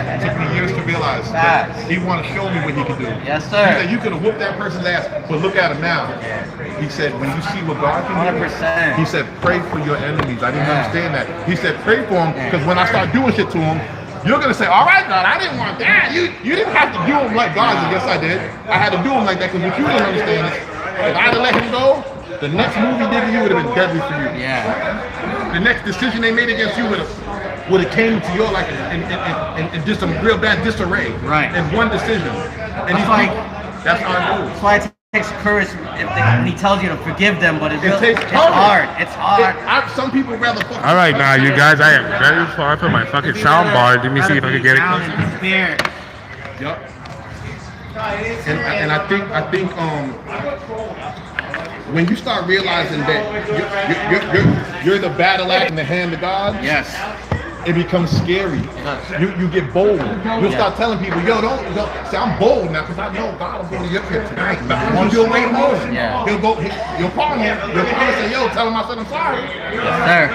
It took me years to realize that he wanted to show me what he could do. Yes, sir. He said, you could have whooped that person's ass, but look at him now. He said, when you see what God can do, 100%. he said, pray for your enemies. I didn't understand that. He said, pray for them, because when I start doing shit to them, you're going to say, all right, God, I didn't want that. You didn't have to do them like God did. Yes, I did. I had to do them like that, because what you didn't understand is, if I had to let him go, the next move he did to you would have been deadly for you. Yeah. The next decision they made against you would have came to your life and just some real bad disarray. Right. In one decision. And That's like, that's how it moves. that's why it takes courage when he tells you to forgive them, but it's takes hard. It's hard. Some people rather. All right, now you guys, I am very far from my fucking sound bar. Let me see if I can get it. Yep. And I think when you start realizing that you're the battle axe in the hand of God, Yes. it becomes scary. You get bold. You'll start telling people, yo, don't say I'm bold now because I know God will go to your pit tonight. On your way home, he'll go. You'll call him. You'll say, yo, tell him I said I'm sorry. Yes, sir.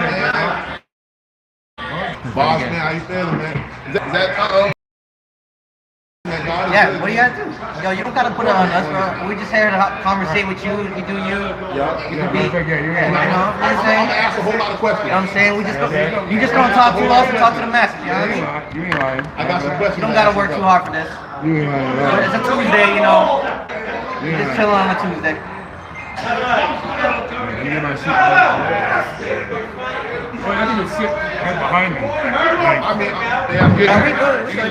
Boss man, how you feeling, man? Is that uh-oh? Yeah, what do you gotta do? Yo, you don't gotta put it on us, bro. We just here to conversate with you. We do you. You can be. You know what I'm saying? I'm gonna ask a whole lot of questions. You know what I'm saying? You just gonna talk to us and talk to the masses. You know what I mean? You ain't lying. I got some questions. You don't gotta work too hard for this. You ain't lying. It's a Tuesday, you know. We just chilling on a Tuesday. I think it's sit right behind me. I mean, yeah, I'm Are we getting. good?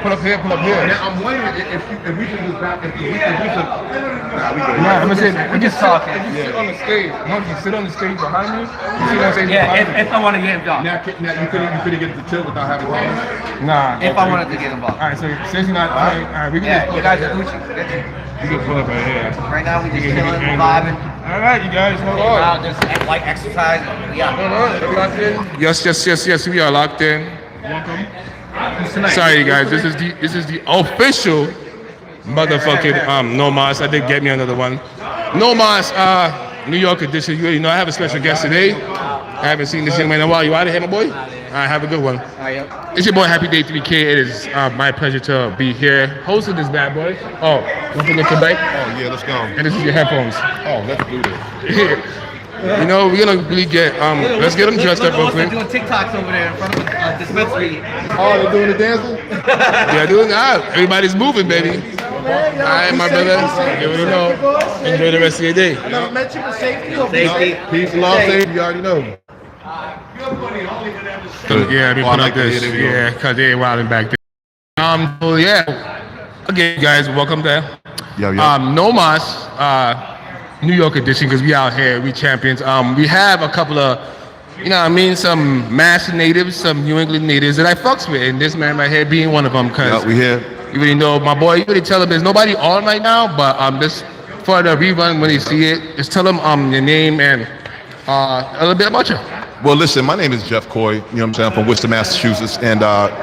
Pull up here, pull up here. Now I'm wondering if we can just back. If we could. Nah, we good. Nah, I'm gonna say, We just talking. if you sit on the stage, once you sit on the stage behind me, you sit on the stage Yeah, behind me. if I want to get involved. Now you couldn't get the tilt without having time. Nah. If I wanted to get involved. Alright, so since you're not, alright, we can Yeah, just you guys are Gucci. we can pull up right here. Right now we just chilling, vibing. Alright, you guys, hold on. Out, just like exercise. Yeah. Hold on, locked in. Yes, we are locked in. Sorry, guys, this is the official motherfucking no0o0o. I did get me another one. no0o0o, New York edition. You already know I have a special guest today. I haven't seen this young man in a while. You out of here, my boy? All right, have a good one. It's your boy Happy Day 3K. It is my pleasure to be here hosting this bad boy. Oh, don't forget to bike. Oh yeah, let's go. And this is your headphones. Oh, let's do this. You know, we're gonna really get let's get them dressed up real quick. They're doing TikToks over there in front of a dispensary. Oh, they're doing the dancing? Yeah, doing that. Everybody's moving, baby. All right, my brother. You already know. Enjoy the rest of your day. I never met you for safety. Peace, love, safety. You already know. Yeah, we Oh, I put like up that. this. Yeah, there we go. Yeah, cause they're wilding back there. So yeah. Again, guys, welcome to Yo. no0o0o, New York edition, because we out here, we champions. We have a couple of, you know what I mean, some Mass natives, some New England natives that I fucks with, and this man right here being one of them, because Yeah, we here. you already know, my boy, you already tell him there's nobody on right now, but just for the rerun when they see it, just tell them your name and a little bit about you. Well, listen, my name is Jeff Coy. You know what I'm saying? I'm from Worcester, Massachusetts, and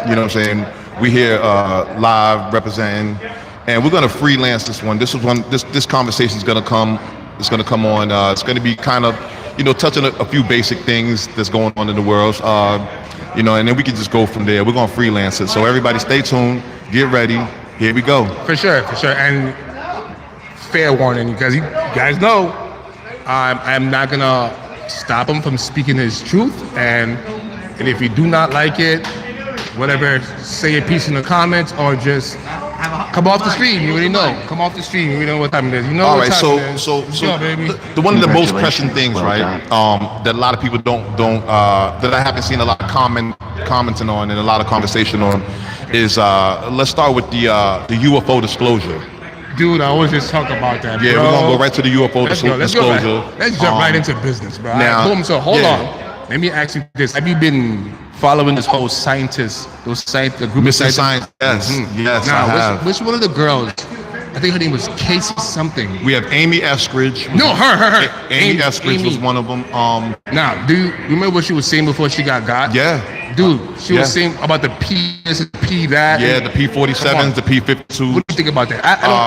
you know what I'm saying? We here live representing, and we're gonna freelance this one. This conversation is gonna come. It's gonna come on. It's gonna be kind of, you know, touching a few basic things that's going on in the world. You know, and then we can just go from there. We're gonna freelance it. So everybody, stay tuned. Get ready. Here we go. For sure. And fair warning, because you guys know I'm not gonna stop him from speaking his truth. And if you do not like it, whatever, say a piece in the comments or just come off the stream. You already know. Come off the stream. You know what time it is. You know All what right, time it is. so Go, baby. the one of the most pressing things, right? That a lot of people don't that I haven't seen a lot of commenting on and a lot of conversation on is let's start with the UFO disclosure. Dude, I always just talk about that. Yeah, bro. we're gonna go right to the UFO Let's disclosure. Let's jump right into business, bro. now, Boom. So hold yeah. on. Let me ask you this: have you been following this whole the group Mr. of Science, yes, yes, Now, I have. which one of the girls? I think her name was Casey something. We have Amy Eskridge. No, her. Amy Eskridge was one of them. Now, do you remember what she was saying before she got? Yeah. Dude, she was saying about the P this and P that. Yeah, the P-47s, the P-52s. What do you think about that?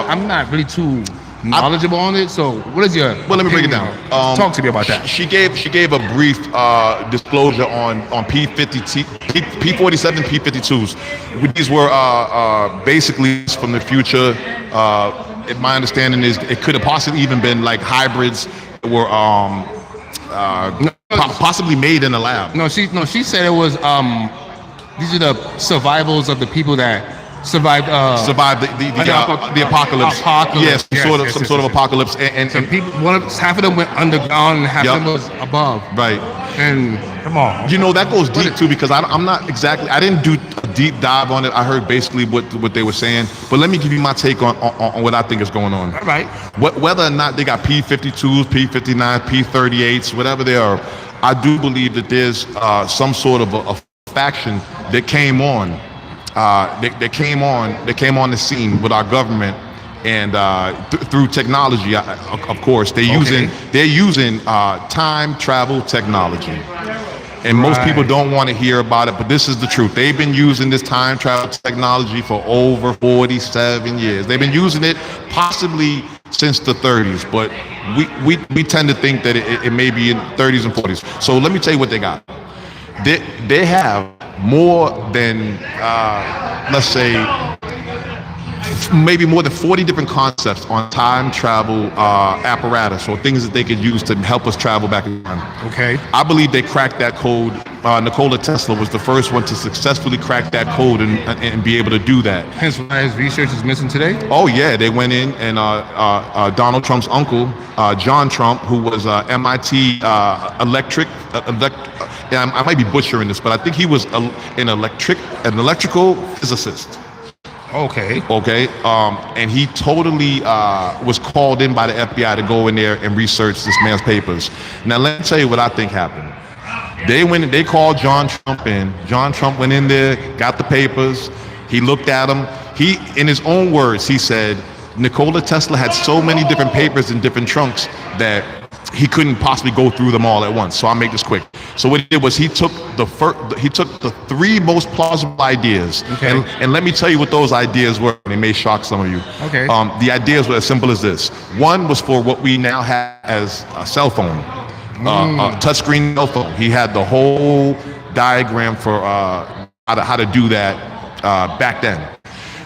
I'm not really too knowledgeable on it. So what is your Well, let me break it opinion down. on it? Talk to me about that. She gave a brief disclosure on P47, P52s. These were basically from the future. My understanding is it could have possibly even been like hybrids that were possibly made in a lab. No, she said it was these are the survivals of the people that survived the apocalypse. Yes, some sort of apocalypse. And people, half of them went underground and half of them was above. Right. And come on, you know that goes deep too, because I'm not exactly. I didn't do a deep dive on it. I heard basically what they were saying, but let me give you my take on what I think is going on. All right. Whether or not they got P52s, P59s, P38s, whatever they are, I do believe that there's some sort of a faction that came on. They came on the scene with our government, and through technology, of course, they're using time travel technology. And most people don't want to hear about it, but this is the truth. They've been using this time travel technology for over 47 years. They've been using it possibly since the 30s, but we tend to think that it may be in 30s and 40s. So let me tell you what they got. They have more than, let's say, maybe more than 40 different concepts on time travel apparatus, or things that they could use to help us travel back in time. Okay. I believe they cracked that code. Nikola Tesla was the first one to successfully crack that code and be able to do that. Hence why his research is missing today? Oh, yeah. They went in and Donald Trump's uncle, John Trump, who was MIT I might be butchering this, but I think he was an electrical physicist. Okay. And he totally was called in by the FBI to go in there and research this man's papers. Now, let me tell you what I think happened. They called John Trump in. John Trump went in there, got the papers. He looked at them. In his own words, he said, Nikola Tesla had so many different papers in different trunks that he couldn't possibly go through them all at once. So I'll make this quick. So what he did was he took the three most plausible ideas. Okay. And let me tell you what those ideas were. They may shock some of you. Okay. The ideas were as simple as this. One was for what we now have as a cell phone, a touchscreen cell phone. He had the whole diagram for how to do that back then.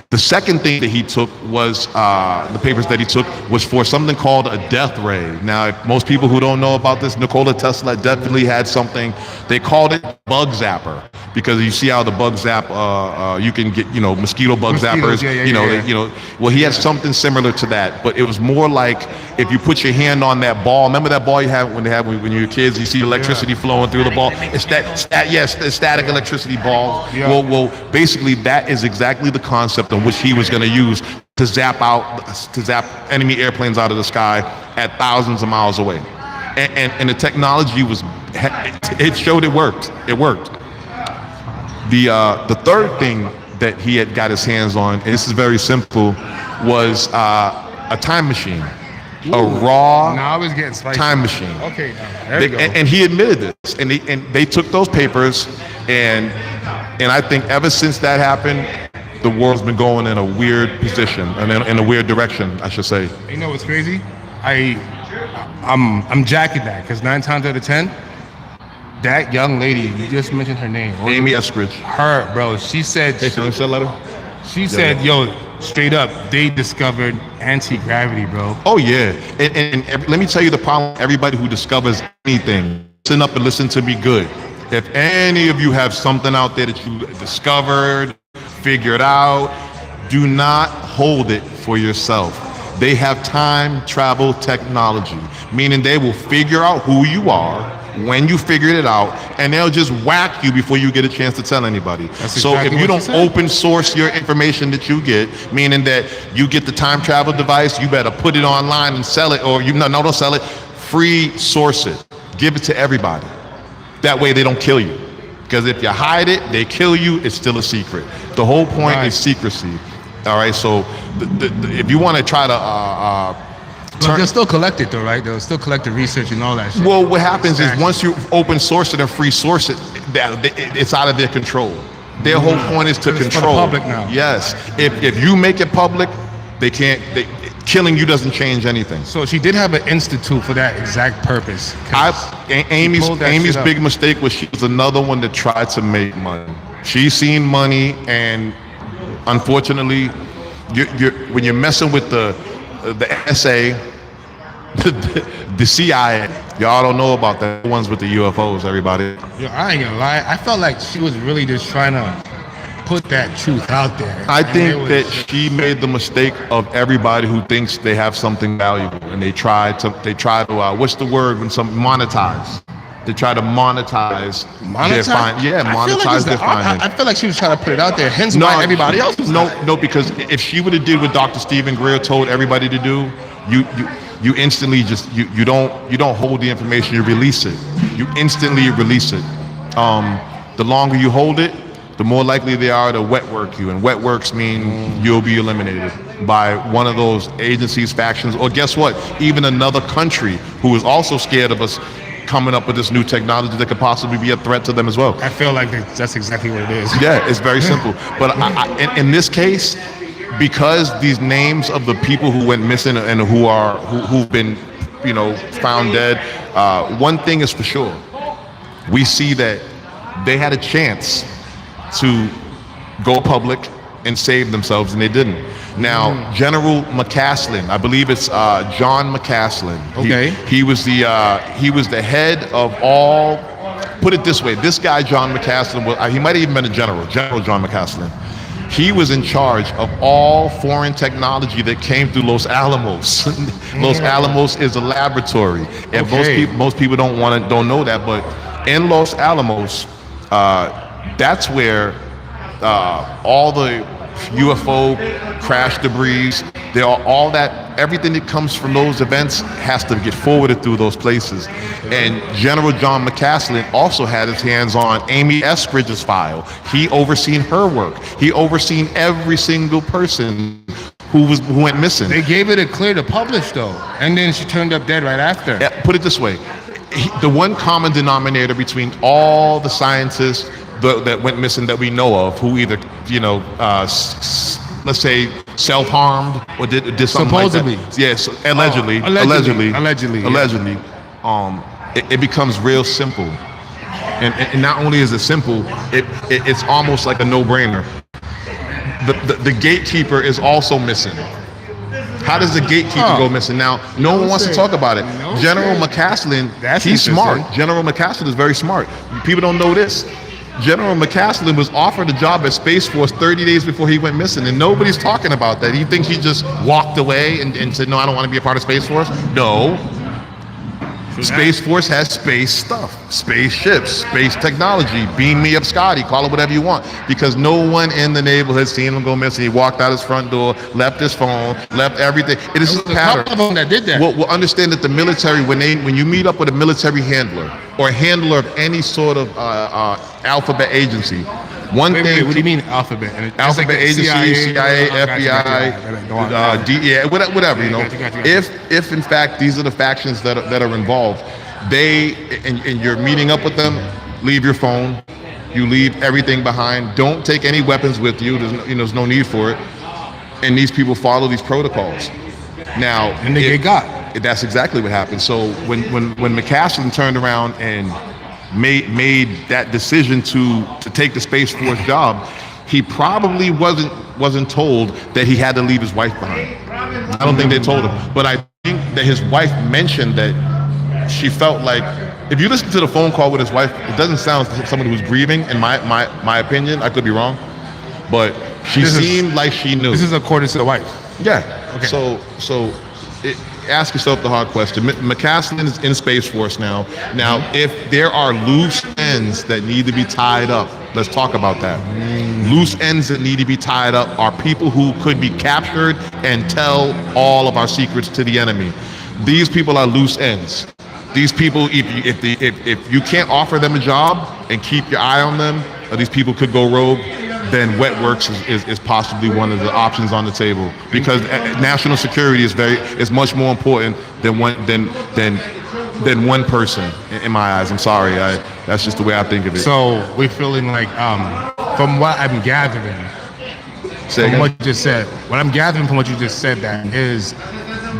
The second thing that he took was, the papers that he took was for something called a death ray. Now, if most people who don't know about this, Nikola Tesla definitely had something. They called it bug zapper, because you see how the bug zap, you can get, mosquito bug zappers. Well, he had something similar to that, but it was more like if you put your hand on that ball. Remember that ball you have when you were kids? You see electricity flowing through the ball. It's the static electricity ball. Yeah. Well, basically that is exactly the concept of which he was going to use to zap enemy airplanes out of the sky at thousands of miles away. And the technology it showed it worked. It worked. The third thing that he had got his hands on, and this is very simple, was a time machine. Ooh. A raw now I was getting spicy. Time machine. Okay, there you go. And he admitted this, and they took those papers, and I think ever since that happened, the world's been going in a weird position, and in a weird direction, I should say. You know what's crazy? I'm jacking that, because 9 times out of 10, that young lady, you just mentioned her name. Amy Eskridge. Her, bro. She said. Hey, can I send a letter? She said, yo, straight up, they discovered anti-gravity, bro. Oh, yeah. And let me tell you the problem. Everybody who discovers anything, listen up and listen to me good. If any of you have something out there that you discovered, figured out, do not hold it for yourself. They have time travel technology, meaning they will figure out who you are when you figured it out, and they'll just whack you before you get a chance to tell anybody. So if you don't open source your information that you get, meaning that you get the time travel device, you better put it online and sell it, or don't sell it, free source it, give it to everybody. That way they don't kill you. Because if you hide it, they kill you, it's still a secret. The whole point is secrecy. All right, so if you want to try to but they'll still collect it though, right? They'll still collect the research and all that shit. Well, what happens is once you open source it and free source it, it's out of their control. Their whole point is to control. It's for the public now. Yes. If you make it public, they can't killing you doesn't change anything. So she did have an institute for that exact purpose. Amy's big mistake was she was another one that tried to make money. She's seen money, and unfortunately, when you're messing with the NSA, the CIA, y'all don't know about that. The ones with the UFOs, everybody. Yo, I ain't gonna lie. I felt like she was really just trying to put that truth out there. I think that she made the mistake of everybody who thinks they have something valuable, and they try to what's the word when some monetize. They try to monetize their findings. Yeah, monetize their findings. I feel like she was trying to put it out there. Hence why everybody else was no, because if she would have did what Dr. Stephen Greer told everybody to do, you instantly just you don't hold the information. You release it. You instantly release it. The longer you hold it, the more likely they are to wet work you, and wet works mean you'll be eliminated by one of those agencies, factions, or guess what? Even another country who is also scared of us coming up with this new technology that could possibly be a threat to them as well. I feel like that's exactly what it is. Yeah, it's very simple. But in this case, because these names of the people who went missing and who've been, found dead, one thing is for sure: we see that they had a chance to go public and save themselves, and they didn't. Now, General McCaslin, I believe it's John McCaslin. Okay. He was the head of all. Put it this way: this guy, John McCaslin, he might have even been a general. General John McCaslin. He was in charge of all foreign technology that came through Los Alamos. Los Alamos is a laboratory, and most people don't know that, but in Los Alamos, that's where all the UFO crash debris, everything that comes from those events has to get forwarded through those places. And General John McCaslin also had his hands on Amy Eskridge's file. He overseen her work. He overseen every single person who went missing. They gave it a clear to publish though, and then she turned up dead right after. Yeah, put it this way: the one common denominator between all the scientists that went missing that we know of, who either let's say self-harmed or did something supposedly like that. Yes, allegedly. It becomes real simple, and not only is it simple, it's almost like a no-brainer. The gatekeeper is also missing. How does the gatekeeper go missing? Now, no one wants to talk about it. General McCaslin, he's smart. General McCaslin is very smart. People don't know this. General McCaslin was offered a job at Space Force 30 days before he went missing, and nobody's talking about that. You think he just walked away and said, no, I don't want to be a part of Space Force? No. Space Force has space stuff, spaceships, space technology. Beam me up, Scotty. Call it whatever you want. Because no one in the neighborhood seen him go missing. He walked out his front door, left his phone, left everything. It is a pattern. A couple of them that did that. We'll understand that the military, when you meet up with a military handler or a handler of any sort of alphabet agency, Wait, what do you mean alphabet? Alphabet agency, CIA, FBI, DEA, whatever, If in fact these are the factions that are involved, and you're meeting up with them, leave your phone, you leave everything behind. Don't take any weapons with you. There's no need for it. And these people follow these protocols. Now, and they get got. That's exactly what happened. So when McCaslin turned around and made that decision to take the Space Force job, he probably wasn't told that he had to leave his wife behind. I don't think they told him, but I think that his wife mentioned that she felt like, if you listen to the phone call with his wife, it doesn't sound like someone who's grieving, in my opinion. I could be wrong, but she seemed like she knew. This is according to the wife. Yeah. Okay. So ask yourself the hard question. McCaslin is in Space Force now. Now, if there are loose ends that need to be tied up, let's talk about that. Loose ends that need to be tied up are people who could be captured and tell all of our secrets to the enemy. These people are loose ends. These people, if you can't offer them a job and keep your eye on them, or these people could go rogue, then wet works is possibly one of the options on the table, because national security is much more important than one person in my eyes. I'm sorry, that's just the way I think of it. So we're feeling like, from what I'm gathering, Say From again? what you just said, what I'm gathering from what you just said, that is,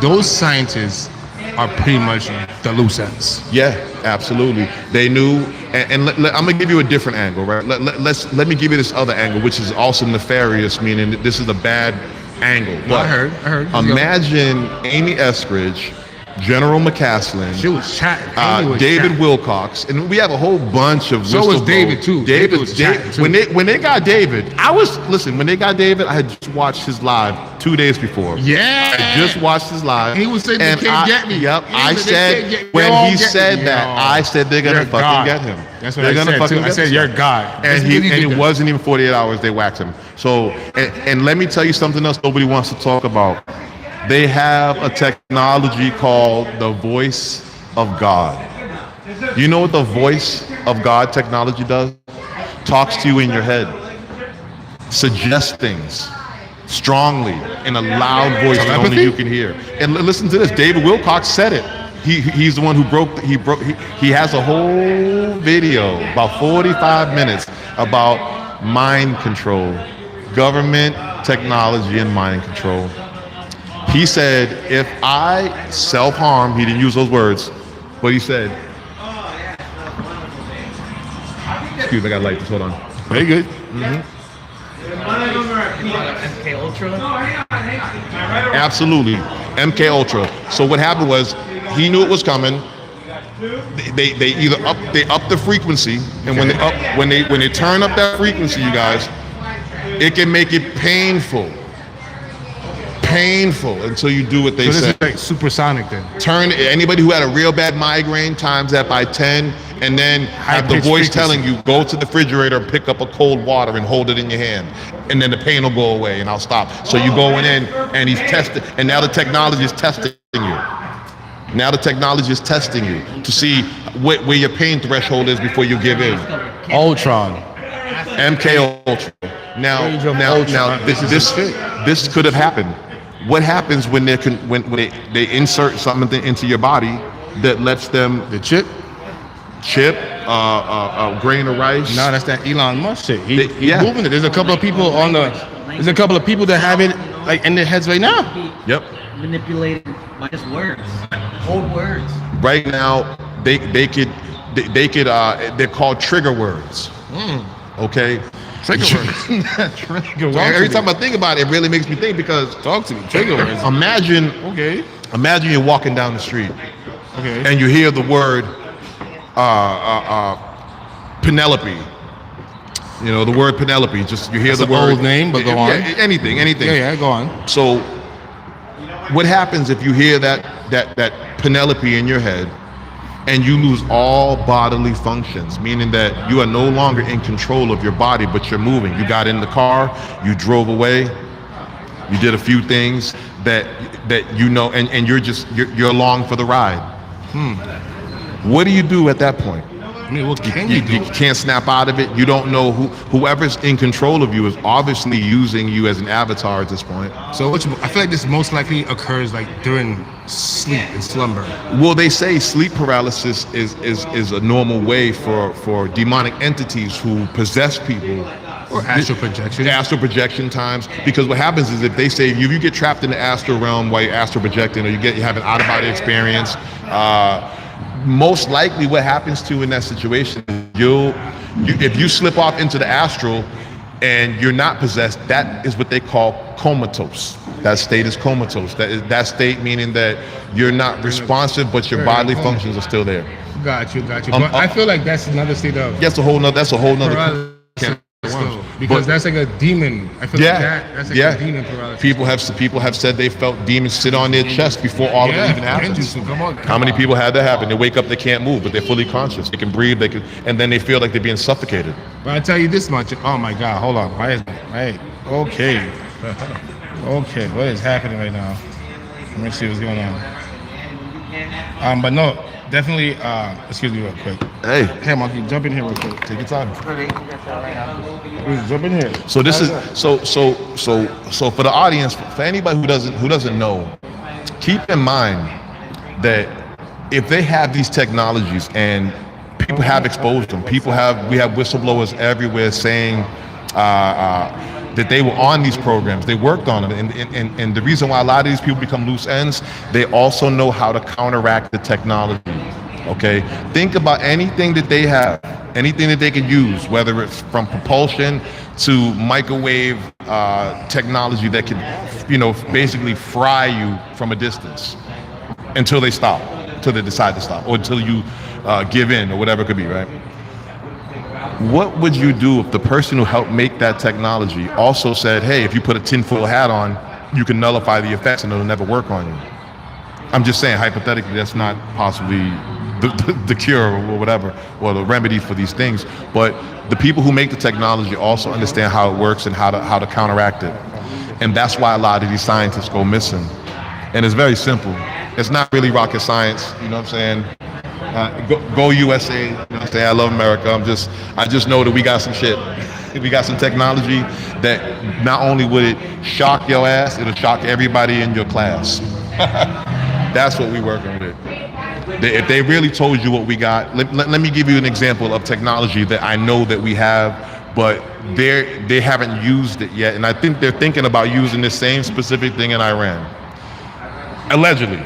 those scientists are pretty much the loose ends. Yeah, absolutely. They knew, and I'm gonna give you a different angle, right? Let me give you this other angle, which is also nefarious, meaning this is a bad angle. No, I heard. Imagine Amy Eskridge, General McCaslin, She was chatting. Amy was David chatting. Wilcox, and we have a whole bunch of. So was whistleblowers. David, too. David was chatting, too. When they got David, when they got David, I had just watched his live 2 days before. Yeah. I just watched his live. He was saying they and can't get me. Yep. He I was saying they said can't get- when they he won't get said me. that, Yo. I said they're gonna You're fucking God. get him. That's what They're I gonna said, fucking too. I get said, this you're guy. God. And That's he what he and did. it wasn't even 48 hours they whacked him. So and let me tell you something else nobody wants to talk about. They have a technology called the voice of God. You know what the voice of God technology does? Talks to you in your head, suggests things strongly in a loud voice that only Telepathy? you can hear. And listen to this. David Wilcox said it. He's the one who he has a whole video, about 45 minutes, about mind control, government technology and mind control. He said, if I self-harm, he didn't use those words, but he said, excuse me, I gotta light this, hold on. Very good. MK Ultra. Absolutely, MK Ultra. So what happened was, he knew it was coming. They either up the frequency, and when they turn up that frequency, you guys, it can make it painful until you do what they So this say. is like supersonic then. Turn anybody who had a real bad migraine times that by 10, and then have the High-pitched voice frequency. telling you, go to the refrigerator, pick up a cold water and hold it in your hand, and then the pain will go away and I'll stop. So you going in and he's testing, and now the technology is testing you. Now the technology is testing you to see where your pain threshold is before you give in. Ultron. MK Ultra. Now this could have happened. What happens when they insert something into your body that lets them The chip? a grain of rice? No, that's that Elon Musk shit. He's Yeah. moving it. There's a couple of people that have it like in their heads right now. Yep. Manipulated by just words, old words. Right now, they're called trigger words. Okay. Trigger words. Trigger words. Every time I think about it, it really makes me think, because Talk to me. Trigger words. imagine you're walking down the street Okay. and you hear the word Penelope. You know, the word Penelope. Just you hear That's the an word. old name, but go on. Yeah, anything. Yeah, go on. So, what happens if you hear that Penelope in your head, and you lose all bodily functions, meaning that you are no longer in control of your body, but you're moving. You got in the car, you drove away, you did a few things that you know, and you're along for the ride. What do you do at that point? I mean, what can you You do? can't snap out of it. You don't know whoever's in control of you is obviously using you as an avatar at this point. So I feel like this most likely occurs like during sleep and slumber. Well, they say sleep paralysis is a normal way for demonic entities who possess people. Or astral projection. Astral projection times. Because what happens is, if they say if you get trapped in the astral realm while you're astral projecting, or you have an out-of-body experience, most likely what happens to you in that situation, if you slip off into the astral and you're not possessed, that is what they call comatose. That state is comatose. That state meaning that you're not responsive, but your bodily functions are still there. Got you. But I feel like that's another state of That's a whole nother. paralysis, though, because that's like a demon. I feel like that's like a demon paralysis. People have said they felt demons sit on their chest before all of it even happens. Come on. How many people had that happen? They wake up, they can't move, but they're fully conscious. They can breathe, and then they feel like they're being suffocated. But I tell you this much. Oh my God, hold on. Okay. Okay, what is happening right now? Let me see what's going on. But no, definitely. Excuse me, real quick. Hey, Monkey, jump in here real quick. take your time. Please jump in here. So this is so for the audience, for anybody who doesn't know, keep in mind that if they have these technologies and people have exposed them, we have whistleblowers everywhere saying that they were on these programs. They worked on them. And the reason why a lot of these people become loose ends, they also know how to counteract the technology. Okay? Think about anything that they have, anything that they can use, whether it's from propulsion to microwave technology that can, basically fry you from a distance until they stop, until they decide to stop, or until you give in, or whatever it could be, right? What would you do if the person who helped make that technology also said, hey, if you put a tinfoil hat on, you can nullify the effects and it'll never work on you? I'm just saying, hypothetically, that's not possibly the cure or whatever, or the remedy for these things. But the people who make the technology also understand how it works and how to counteract it. And that's why a lot of these scientists go missing. And it's very simple. It's not really rocket science, you know what I'm saying? Go USA, you know what I'm saying? I love America. I just know that we got some shit. We got some technology that not only would it shock your ass, it'll shock everybody in your class. That's what we're working with. If they really told you what we got, let me give you an example of technology that I know that we have, but they haven't used it yet. And I think they're thinking about using the same specific thing in Iran. Allegedly.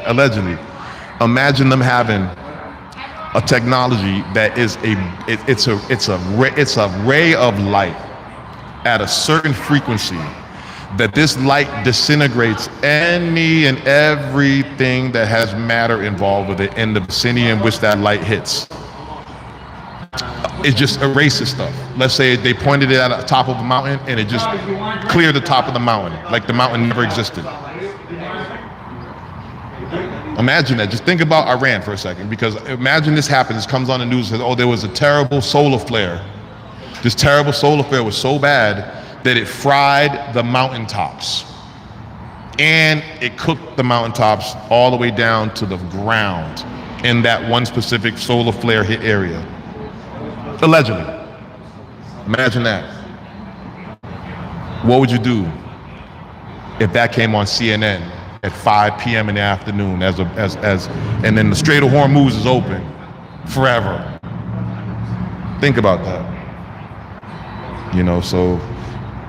Allegedly. Imagine them having a technology that is it's a ray of light at a certain frequency, that this light disintegrates any and everything that has matter involved with it in the vicinity in which that light hits. It just erases stuff. Let's say they pointed it at the top of a mountain and it just cleared the top of the mountain, like the mountain never existed. Imagine that. Just think about Iran for a second, because imagine this happens, comes on the news and says, oh, there was a terrible solar flare. This terrible solar flare was so bad that it fried the mountaintops. And it cooked the mountaintops all the way down to the ground in that one specific solar flare hit area. Allegedly. Imagine that. What would you do if that came on CNN at 5 p.m. in the afternoon and then the Strait of Hormuz is open forever? Think about that. So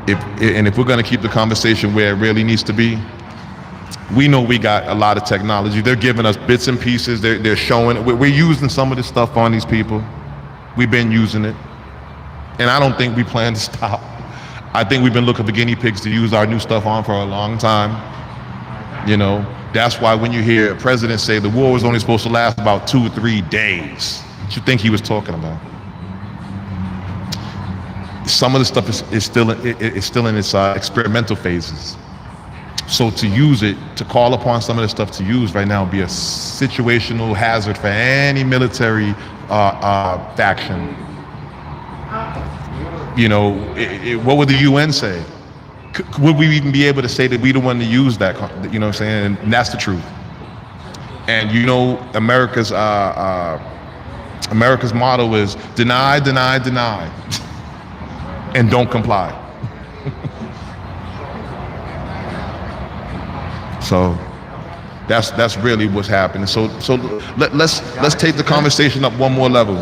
if we're going to keep the conversation where it really needs to be, we know we got a lot of technology. They're giving us bits and pieces. They're showing, we're using some of this stuff on these people. We've been using it. And I don't think we plan to stop. I think we've been looking for guinea pigs to use our new stuff on for a long time. That's why when you hear a president say the war was only supposed to last about 2 or 3 days, what you think he was talking about? Some of the stuff is still in its experimental phases. So to use it, to call upon some of the stuff to use right now would be a situational hazard for any military faction. What would the UN say? Would we even be able to say that we the one to use that? You know what I'm saying? And that's the truth. And America's motto is deny, deny, deny, and don't comply. So that's really what's happening. So let's take the conversation up one more level.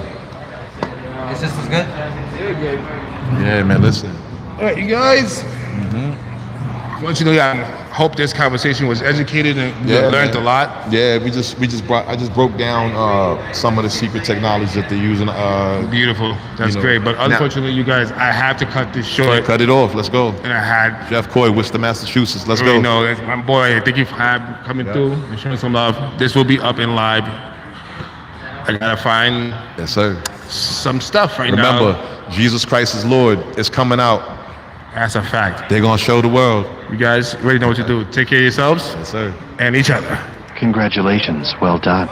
Is this as good? Yeah, man. Listen. All right, you guys. I want you to know, I hope this conversation was educated and you learned a lot. Yeah, I just broke down some of the secret technologies that they're using. Beautiful, that's great. But unfortunately, you guys, I have to cut this short. Cut it off. Let's go. And I had Jeff Coy, Worcester, Massachusetts. Let's go. No, that's my boy. Thank you for coming through and showing some love. This will be up in live. I gotta find some stuff right now. Remember, Jesus Christ is Lord. It's coming out. That's a fact. They're gonna show the world. You guys already know what to do. Take care of yourselves. Yes, sir. And each other. Congratulations. Well done.